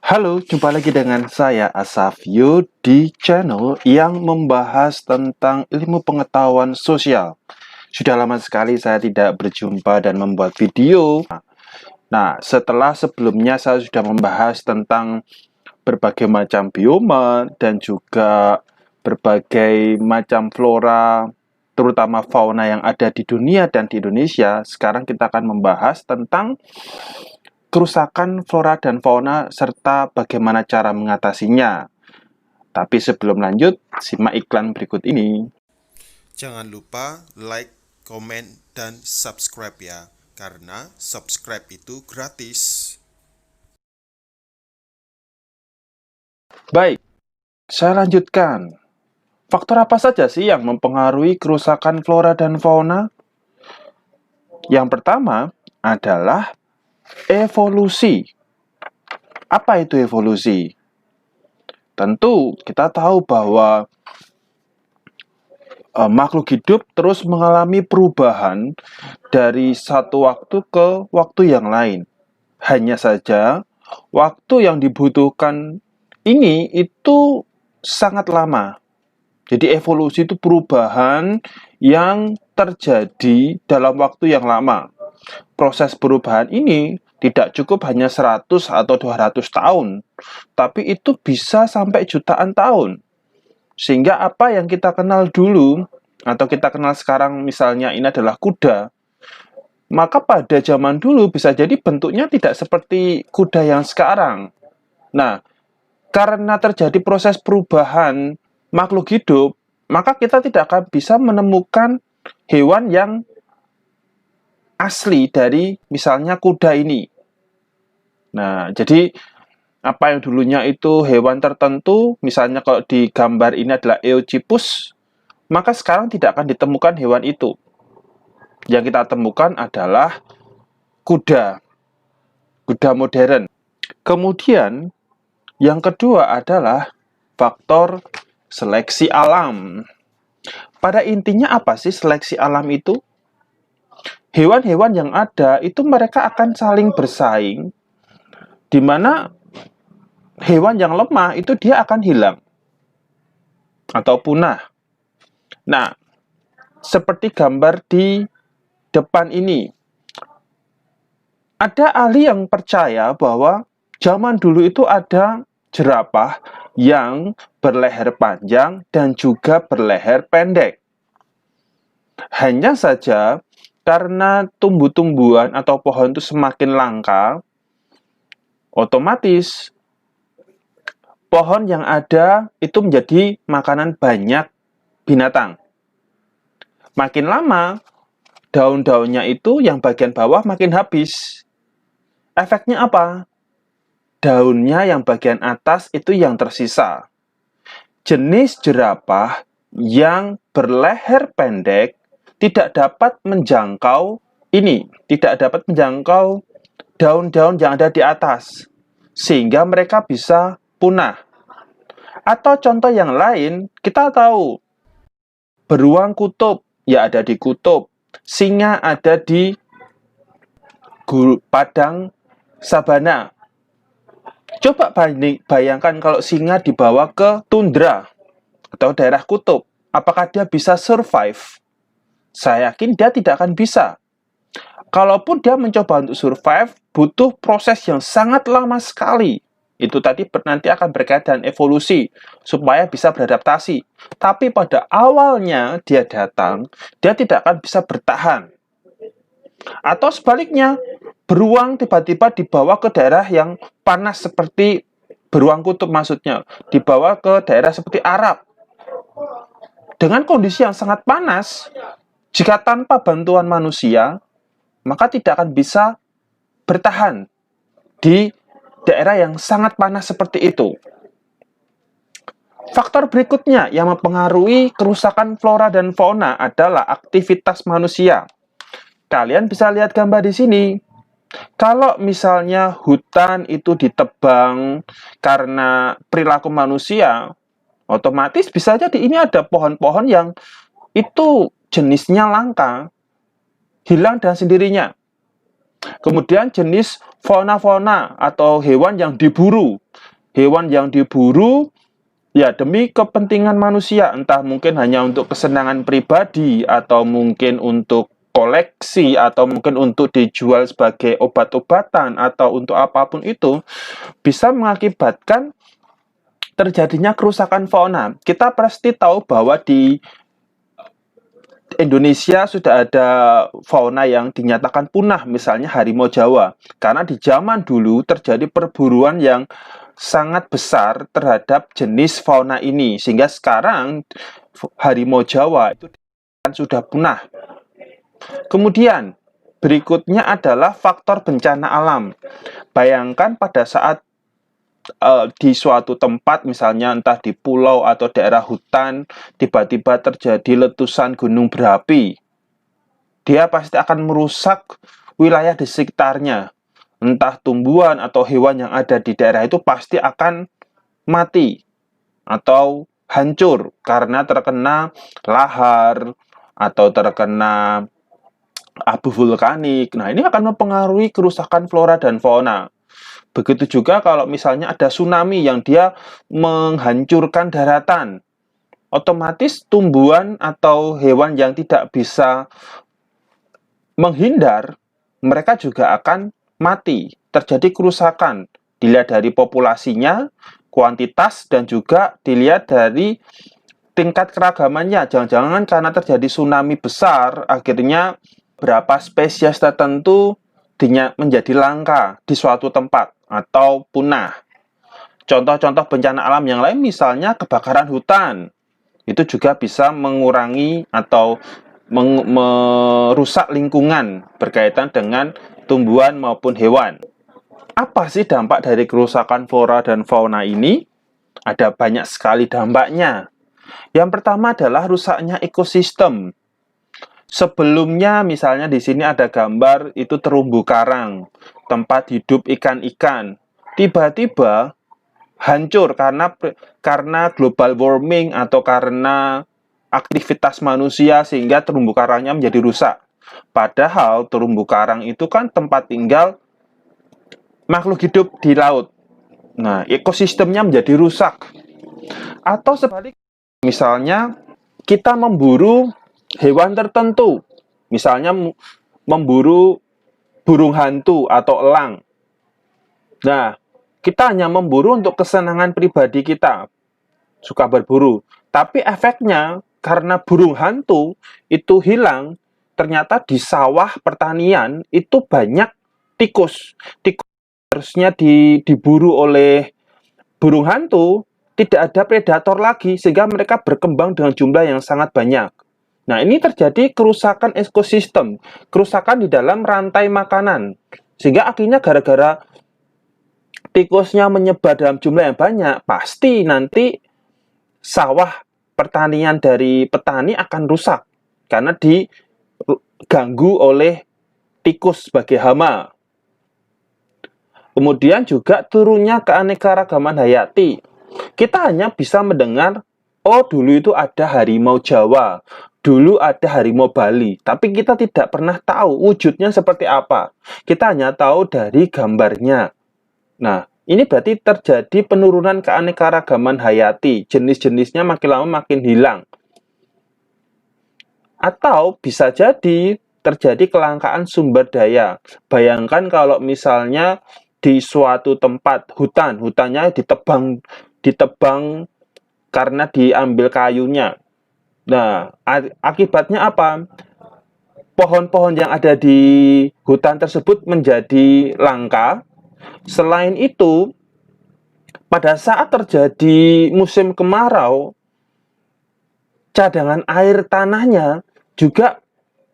Halo, jumpa lagi dengan saya Asafio di channel yang membahas tentang ilmu pengetahuan sosial. Sudah lama sekali saya tidak berjumpa dan membuat video. Nah, setelah sebelumnya saya sudah membahas tentang berbagai macam bioma dan juga berbagai macam flora, terutama fauna yang ada di dunia dan di Indonesia. Sekarang kita akan membahas tentang kerusakan flora dan fauna serta bagaimana cara mengatasinya. Tapi sebelum lanjut, simak iklan berikut ini. Jangan lupa like, komen, dan subscribe ya, karena subscribe itu gratis. Baik, saya lanjutkan. Faktor apa saja sih yang mempengaruhi kerusakan flora dan fauna? Yang pertama adalah evolusi. Apa itu evolusi? Tentu kita tahu bahwa makhluk hidup terus mengalami perubahan dari satu waktu ke waktu yang lain. Hanya saja, waktu yang dibutuhkan ini itu sangat lama. Jadi evolusi itu perubahan yang terjadi dalam waktu yang lama. Proses perubahan ini tidak cukup hanya 100 atau 200 tahun, tapi itu bisa sampai jutaan tahun. Sehingga apa yang kita kenal dulu, atau kita kenal sekarang misalnya ini adalah kuda, maka pada zaman dulu bisa jadi bentuknya tidak seperti kuda yang sekarang. Nah, karena terjadi proses perubahan makhluk hidup, maka kita tidak akan bisa menemukan hewan yang asli dari misalnya kuda ini. Nah, jadi apa yang dulunya itu hewan tertentu, misalnya kalau di gambar ini adalah Eocypus, maka sekarang tidak akan ditemukan hewan itu. Yang kita temukan adalah kuda, kuda modern. Kemudian, yang kedua adalah faktor seleksi alam. Pada intinya apa sih seleksi alam itu? Hewan-hewan yang ada itu mereka akan saling bersaing, di mana hewan yang lemah itu dia akan hilang atau punah. Nah, seperti gambar di depan ini, ada ahli yang percaya bahwa zaman dulu itu ada jerapah yang berleher panjang dan juga berleher pendek. Hanya saja karena tumbuh-tumbuhan atau pohon itu semakin langka, otomatis pohon yang ada itu menjadi makanan banyak binatang. Makin lama, daun-daunnya itu yang bagian bawah makin habis. Efeknya apa? Daunnya yang bagian atas itu yang tersisa. Jenis jerapah yang berleher pendek tidak dapat menjangkau tidak dapat menjangkau daun-daun yang ada di atas, sehingga mereka bisa punah. Atau contoh yang lain, kita tahu beruang kutub ya ada di kutub, singa ada di padang sabana. Coba bayangkan kalau singa dibawa ke tundra atau daerah kutub, apakah dia bisa survive? Saya yakin dia tidak akan bisa. Kalaupun dia mencoba untuk survive, butuh proses yang sangat lama sekali. Itu tadi nanti akan berkaitan evolusi, supaya bisa beradaptasi. Tapi pada awalnya dia datang, dia tidak akan bisa bertahan. Atau sebaliknya, beruang tiba-tiba dibawa ke daerah yang panas seperti beruang kutub maksudnya, dibawa ke daerah seperti Arab. Dengan kondisi yang sangat panas, jika tanpa bantuan manusia, maka tidak akan bisa bertahan di daerah yang sangat panas seperti itu. Faktor berikutnya yang mempengaruhi kerusakan flora dan fauna adalah aktivitas manusia. Kalian bisa lihat gambar di sini. Kalau misalnya hutan itu ditebang karena perilaku manusia, otomatis bisa jadi ini ada pohon-pohon yang itu jenisnya langka, hilang dengan sendirinya. Kemudian jenis fauna-fauna atau hewan yang diburu. Hewan yang diburu ya demi kepentingan manusia, entah mungkin hanya untuk kesenangan pribadi, atau mungkin untuk koleksi, atau mungkin untuk dijual sebagai obat-obatan, atau untuk apapun itu, bisa mengakibatkan terjadinya kerusakan fauna. Kita pasti tahu bahwa di Indonesia sudah ada fauna yang dinyatakan punah, misalnya harimau Jawa. Karena di zaman dulu terjadi perburuan yang sangat besar terhadap jenis fauna ini, sehingga sekarang harimau Jawa itu sudah punah. Kemudian berikutnya adalah faktor bencana alam. Bayangkan pada saat di suatu tempat, misalnya entah di pulau atau daerah hutan, tiba-tiba terjadi letusan gunung berapi. Dia pasti akan merusak wilayah di sekitarnya. Entah tumbuhan atau hewan yang ada di daerah itu pasti akan mati atau hancur karena terkena lahar atau terkena abu vulkanik. Nah, ini akan mempengaruhi kerusakan flora dan fauna. Begitu juga kalau misalnya ada tsunami yang dia menghancurkan daratan, otomatis tumbuhan atau hewan yang tidak bisa menghindar, mereka juga akan mati, terjadi kerusakan. Dilihat dari populasinya, kuantitas, dan juga dilihat dari tingkat keragamannya. Jangan-jangan karena terjadi tsunami besar, akhirnya berapa spesies tertentu menjadi langka di suatu tempat atau punah. Contoh-contoh bencana alam yang lain misalnya kebakaran hutan. Itu juga bisa mengurangi atau merusak lingkungan berkaitan dengan tumbuhan maupun hewan. Apa sih dampak dari kerusakan flora dan fauna ini? Ada banyak sekali dampaknya. Yang pertama adalah rusaknya ekosistem. Sebelumnya misalnya di sini ada gambar itu terumbu karang, tempat hidup ikan-ikan. Tiba-tiba hancur karena global warming atau karena aktivitas manusia sehingga terumbu karangnya menjadi rusak. Padahal terumbu karang itu kan tempat tinggal makhluk hidup di laut. Nah, ekosistemnya menjadi rusak. Atau sebaliknya, misalnya kita memburu hewan tertentu, misalnya memburu burung hantu atau elang. Nah, kita hanya memburu untuk kesenangan pribadi kita, suka berburu. Tapi efeknya, karena burung hantu itu hilang, ternyata di sawah pertanian itu banyak tikus. Tikus harusnya diburu oleh burung hantu, tidak ada predator lagi, sehingga mereka berkembang dengan jumlah yang sangat banyak. Nah, ini terjadi kerusakan ekosistem, kerusakan di dalam rantai makanan. Sehingga akhirnya gara-gara tikusnya menyebar dalam jumlah yang banyak, pasti nanti sawah pertanian dari petani akan rusak karena diganggu oleh tikus sebagai hama. Kemudian juga turunnya keanekaragaman hayati. Kita hanya bisa mendengar, oh dulu itu ada harimau Jawa, dulu ada harimau Bali, tapi kita tidak pernah tahu wujudnya seperti apa. Kita hanya tahu dari gambarnya. Nah, ini berarti terjadi penurunan keanekaragaman hayati. Jenis-jenisnya makin lama makin hilang. Atau bisa jadi terjadi kelangkaan sumber daya. Bayangkan kalau misalnya di suatu tempat hutannya ditebang karena diambil kayunya. Nah, akibatnya apa? Pohon-pohon yang ada di hutan tersebut menjadi langka. Selain itu, pada saat terjadi musim kemarau, cadangan air tanahnya juga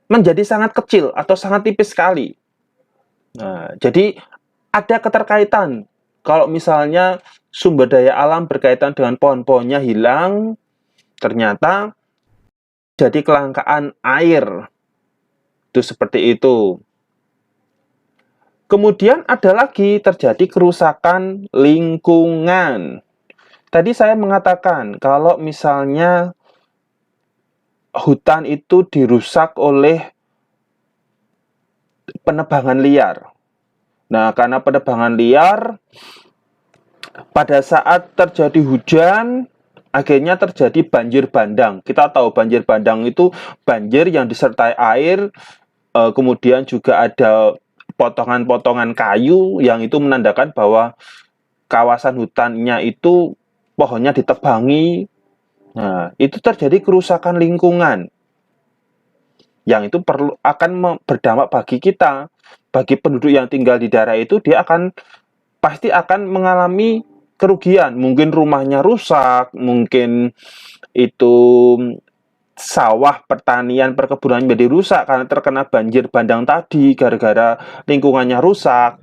menjadi sangat kecil atau sangat tipis sekali. Nah, jadi ada keterkaitan. Kalau misalnya sumber daya alam berkaitan dengan pohon-pohonnya hilang, ternyata jadi kelangkaan air. Itu seperti itu. Kemudian ada lagi terjadi kerusakan lingkungan. Tadi saya mengatakan kalau misalnya hutan itu dirusak oleh penebangan liar. Nah, karena penebangan liar, pada saat terjadi hujan, akhirnya terjadi banjir bandang. Kita tahu banjir bandang itu banjir yang disertai air, kemudian juga ada potongan-potongan kayu yang itu menandakan bahwa kawasan hutannya itu pohonnya ditebangi. Nah, itu terjadi kerusakan lingkungan yang itu akan berdampak bagi kita, bagi penduduk yang tinggal di daerah itu. Dia pasti akan mengalami kerugian, mungkin rumahnya rusak, mungkin itu sawah, pertanian, perkebunan menjadi rusak karena terkena banjir bandang tadi, gara-gara lingkungannya rusak,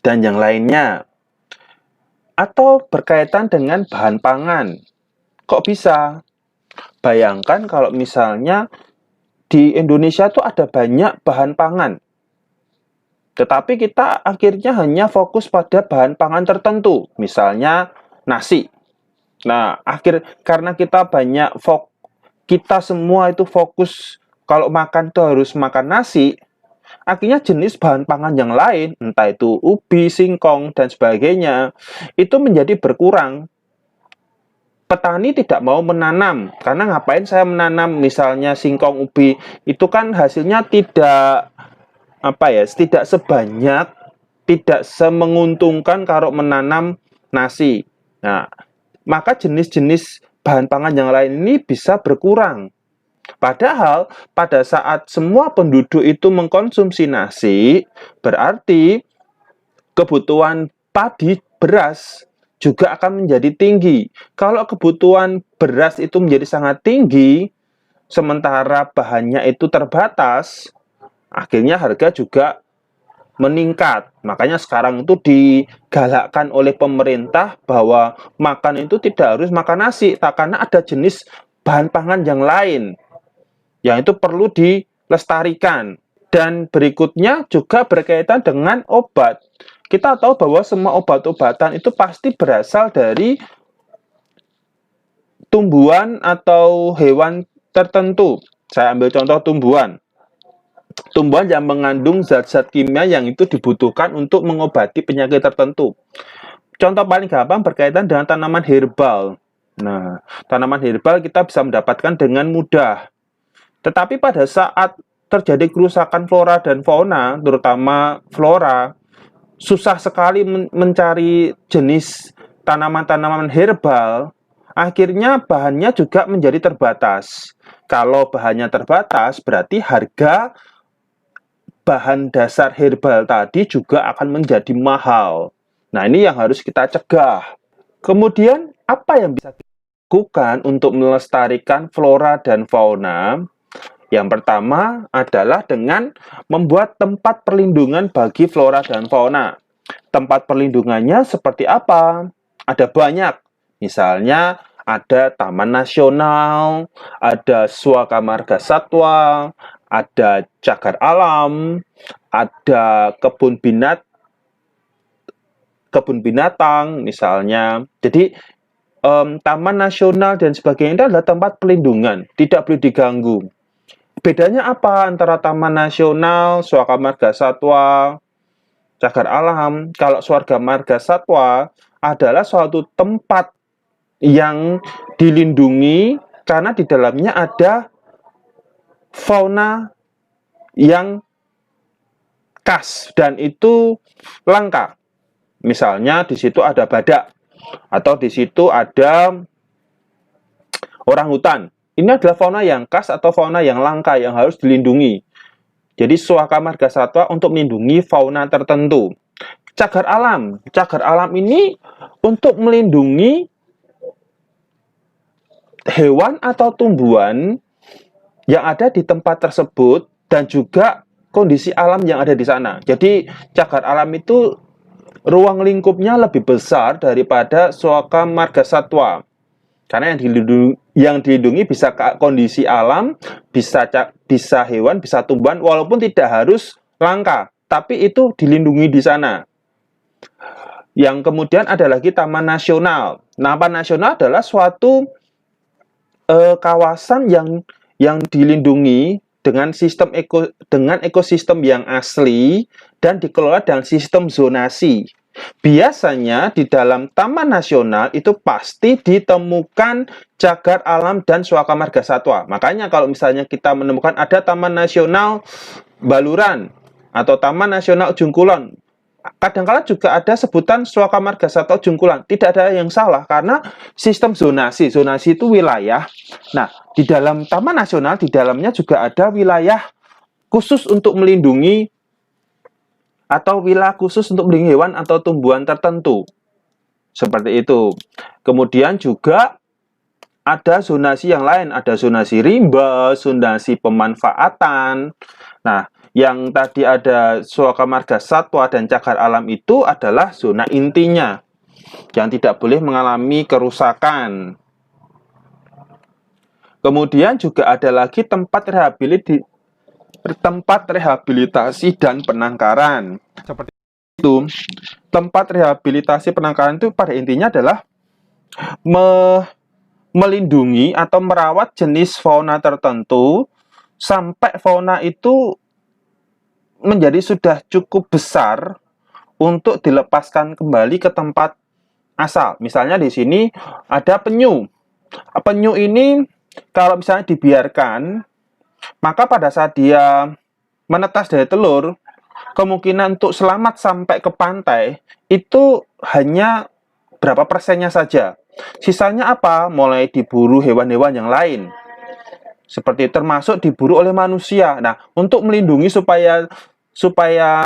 dan yang lainnya. Atau berkaitan dengan bahan pangan. Kok bisa? Bayangkan kalau misalnya di Indonesia tuh ada banyak bahan pangan, tetapi kita akhirnya hanya fokus pada bahan pangan tertentu, misalnya nasi. Nah, karena kita kita semua itu fokus kalau makan tuh harus makan nasi, akhirnya jenis bahan pangan yang lain, entah itu ubi, singkong, dan sebagainya, itu menjadi berkurang. Petani tidak mau menanam, karena ngapain saya menanam misalnya singkong, ubi, itu kan hasilnya tidak sebanyak, tidak semenguntungkan kalau menanam nasi. Nah, maka jenis-jenis bahan pangan yang lain ini bisa berkurang. Padahal pada saat semua penduduk itu mengkonsumsi nasi, berarti kebutuhan padi, beras, juga akan menjadi tinggi. Kalau kebutuhan beras itu menjadi sangat tinggi, sementara bahannya itu terbatas, akhirnya harga juga meningkat. Makanya sekarang itu digalakkan oleh pemerintah bahwa makan itu tidak harus makan nasi, karena ada jenis bahan pangan yang lain yang itu perlu dilestarikan. Dan berikutnya juga berkaitan dengan obat. Kita tahu bahwa semua obat-obatan itu pasti berasal dari tumbuhan atau hewan tertentu. Saya ambil contoh tumbuhan. Tumbuhan yang mengandung zat-zat kimia yang itu dibutuhkan untuk mengobati penyakit tertentu. Contoh paling gampang berkaitan dengan tanaman herbal. Nah, tanaman herbal kita bisa mendapatkan dengan mudah. Tetapi pada saat terjadi kerusakan flora dan fauna, terutama flora, susah sekali mencari jenis tanaman-tanaman herbal, akhirnya bahannya juga menjadi terbatas. Kalau bahannya terbatas, berarti harga bahan dasar herbal tadi juga akan menjadi mahal. Nah, ini yang harus kita cegah. Kemudian, apa yang bisa kita lakukan untuk melestarikan flora dan fauna? Yang pertama adalah dengan membuat tempat perlindungan bagi flora dan fauna. Tempat perlindungannya seperti apa? Ada banyak. Misalnya ada Taman Nasional, ada Suaka Marga Satwa, ada cagar alam, ada kebun binatang misalnya. Jadi Taman Nasional dan sebagainya itu adalah tempat perlindungan, tidak boleh diganggu. Bedanya apa antara Taman Nasional, Suaka Marga Satwa, cagar alam? Kalau Suaka Marga Satwa adalah suatu tempat yang dilindungi karena di dalamnya ada fauna yang khas dan itu langka. Misalnya di situ ada badak atau di situ ada orangutan. Ini adalah fauna yang khas atau fauna yang langka yang harus dilindungi. Jadi Suaka Marga Satwa untuk melindungi fauna tertentu. Cagar alam ini untuk melindungi hewan atau tumbuhan yang ada di tempat tersebut dan juga kondisi alam yang ada di sana. Jadi cagar alam itu ruang lingkupnya lebih besar daripada Suaka Marga Satwa. Karena yang dilindungi bisa kondisi alam, bisa hewan, bisa tumbuhan, walaupun tidak harus langka, tapi itu dilindungi di sana. Yang kemudian ada lagi Taman Nasional. Taman Nasional adalah suatu kawasan yang dilindungi dengan ekosistem yang asli dan dikelola dengan sistem zonasi. Biasanya di dalam taman nasional itu pasti ditemukan cagar alam dan suaka marga satwa. Makanya kalau misalnya kita menemukan ada Taman Nasional Baluran atau Taman Nasional Ujung Kulon, kadang-kala juga ada sebutan suaka marga satwa Ujung Kulon. Tidak ada yang salah karena sistem zonasi. Zonasi itu wilayah. Nah, di dalam Taman Nasional di dalamnya juga ada wilayah khusus untuk melindungi atau wilayah khusus untuk melindungi hewan atau tumbuhan tertentu. Seperti itu. Kemudian juga ada zonasi yang lain, ada zonasi rimba, zonasi pemanfaatan. Nah, yang tadi ada suaka marga satwa dan cagar alam itu adalah zona intinya, yang tidak boleh mengalami kerusakan. Kemudian juga ada lagi tempat rehabilitasi dan penangkaran. Seperti itu, tempat rehabilitasi penangkaran itu pada intinya adalah melindungi atau merawat jenis fauna tertentu sampai fauna itu menjadi sudah cukup besar untuk dilepaskan kembali ke tempat asal. Misalnya di sini ada penyu. Penyu ini kalau misalnya dibiarkan, maka pada saat dia menetas dari telur, kemungkinan untuk selamat sampai ke pantai itu hanya berapa persennya saja. Sisanya apa? Mulai diburu hewan-hewan yang lain. Seperti termasuk diburu oleh manusia. Nah, untuk melindungi supaya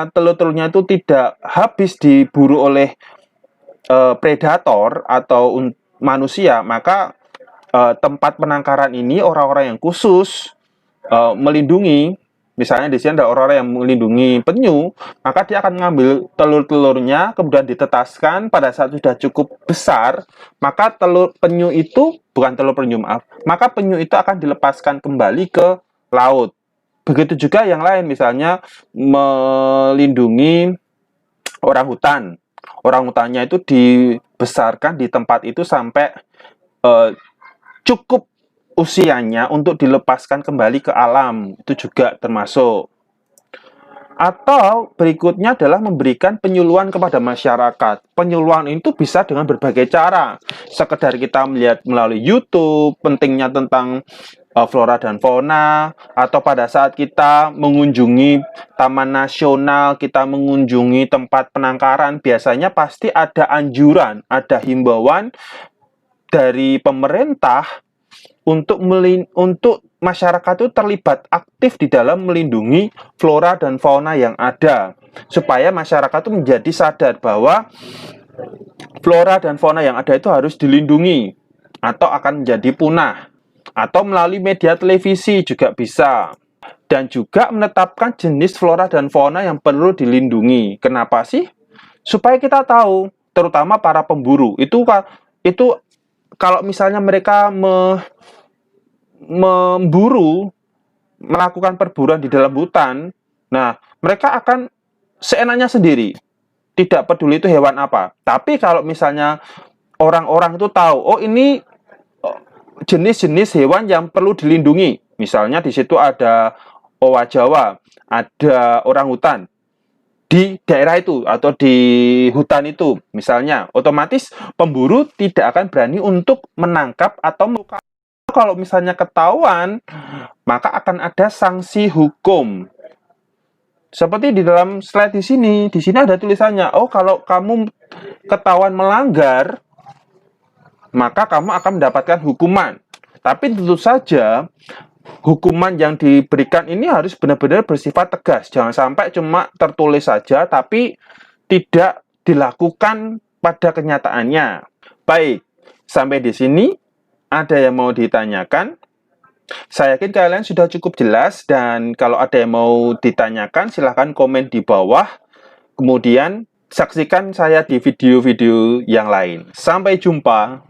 telur-telurnya itu tidak habis diburu oleh predator atau manusia, maka tempat penangkaran ini orang-orang yang khusus melindungi. Misalnya di sini ada orang-orang yang melindungi penyu, maka dia akan mengambil telur-telurnya, kemudian ditetaskan. Pada saat sudah cukup besar, maka penyu itu, bukan telur penyu, maaf, maka penyu itu akan dilepaskan kembali ke laut. Begitu juga yang lain, misalnya melindungi orang hutan. Orang hutannya itu dibesarkan di tempat itu sampai cukup usianya untuk dilepaskan kembali ke alam, itu juga termasuk. Atau berikutnya adalah memberikan penyuluhan kepada masyarakat. Penyuluhan itu bisa dengan berbagai cara. Sekedar kita melihat melalui YouTube, pentingnya tentang flora dan fauna, atau pada saat kita mengunjungi taman nasional, kita mengunjungi tempat penangkaran, biasanya pasti ada anjuran, ada himbauan dari pemerintah untuk masyarakat itu terlibat aktif di dalam melindungi flora dan fauna yang ada, supaya masyarakat itu menjadi sadar bahwa flora dan fauna yang ada itu harus dilindungi atau akan menjadi punah. Atau melalui media televisi juga bisa. Dan juga menetapkan jenis flora dan fauna yang perlu dilindungi. Kenapa sih? Supaya kita tahu, terutama para pemburu. Itu kalau misalnya mereka memburu, melakukan perburuan di dalam hutan, nah mereka akan seenaknya sendiri, tidak peduli itu hewan apa. Tapi kalau misalnya orang-orang itu tahu, oh ini jenis-jenis hewan yang perlu dilindungi, misalnya di situ ada owa Jawa, ada orang hutan di daerah itu atau di hutan itu, misalnya, otomatis pemburu tidak akan berani untuk menangkap atau melukai. Kalau misalnya ketahuan, maka akan ada sanksi hukum. Seperti di dalam slide di sini ada tulisannya, oh kalau kamu ketahuan melanggar, maka kamu akan mendapatkan hukuman. Tapi tentu saja, hukuman yang diberikan ini harus benar-benar bersifat tegas. Jangan sampai cuma tertulis saja, tapi tidak dilakukan pada kenyataannya. Baik, sampai di sini. Ada yang mau ditanyakan? Saya yakin kalian sudah cukup jelas, dan kalau ada yang mau ditanyakan silahkan komen di bawah. Kemudian saksikan saya di video-video yang lain. Sampai jumpa.